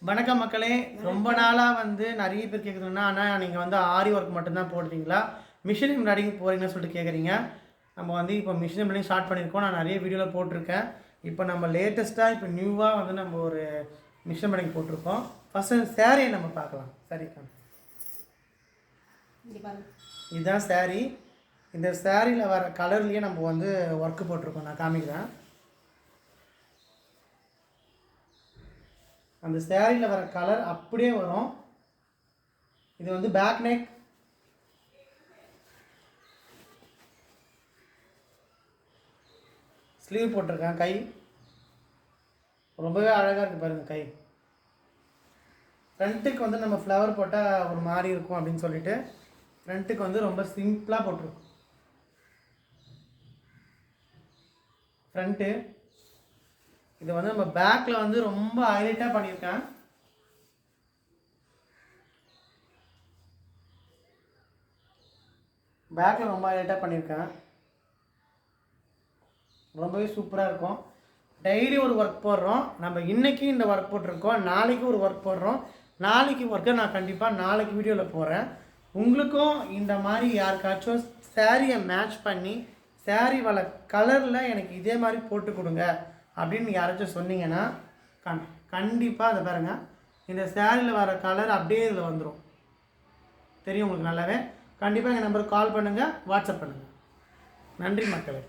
வணக்கம் மக்களே. ரொம்ப நாளாக நிறைய பேர் கேட்குறதுன்னா, ஆனால் நீங்கள் ஆரி ஒர்க் மட்டும்தான் போடுறீங்களா, மிஷின் எம்ப்ராய்டிங் போகிறீங்கன்னு சொல்லிட்டு கேட்குறீங்க. நம்ம இப்போ மிஷின் எம்ப்ராய்டிங் ஸ்டார்ட் பண்ணியிருக்கோம். நான் நிறைய வீடியோவில் போட்டிருக்கேன். இப்போ நம்ம லேட்டஸ்ட்டாக நியூவாக நம்ம ஒரு மிஷின் எம்ப்ராய்டிங் போட்டிருக்கோம். ஃபஸ்ட்டு சேரீயை நம்ம பார்க்கலாம். சரிக்கா, இதுதான் சேரீ. இந்த சேரீயில் வர கலர்லேயே நம்ம ஒர்க்கு போட்டிருக்கோம். நான் காமிக்கிறேன். அந்த சேரீயில் வர கலர் அப்படியே வரும். இது பேக் நெக், ஸ்லீவ் போட்டிருக்கேன். கை ரொம்பவே அழகாக இருக்குது பாருங்கள். கை ஃப்ரண்ட்டுக்கு நம்ம ஃப்ளவர் போட்டால் ஒரு மாதிரி இருக்கும் அப்படின்னு சொல்லிட்டு ஃப்ரண்ட்டுக்கு ரொம்ப சிம்பிளாக போட்டிருக்கோம். ஃப்ரண்ட்டு இது நம்ம பேக்கில் ரொம்ப ஹைலைட்டாக பண்ணியிருக்கேன். பேக்கில் ரொம்ப ஹைலைட்டாக பண்ணியிருக்கேன். ரொம்பவே சூப்பராக இருக்கும். டெய்லி ஒரு ஒர்க் போடுறோம். நம்ம இன்றைக்கி இந்த ஒர்க் போட்டிருக்கோம். நாளைக்கு ஒரு ஒர்க் போடுறோம். நாளைக்கு ஒர்க்கை நான் கண்டிப்பாக நாளைக்கு வீடியோவில் போடுறேன். உங்களுக்கும் இந்த மாதிரி யாருக்காச்சும் சேரீயை மேட்ச் பண்ணி சேரீ வர கலரில் எனக்கு இதே மாதிரி போட்டு கொடுங்க அப்படின்னு யாராச்சும் சொன்னீங்கன்னா கண்டிப்பாக அதை பாருங்கள். இந்த சேரீயில் வர கலர் அப்படியே இதில் வந்துடும். தெரியும் உங்களுக்கு நல்லாவே. கண்டிப்பாக எங்கள் நம்பருக்கு கால் பண்ணுங்கள், வாட்ஸ்அப் பண்ணுங்கள். நன்றி மக்களே.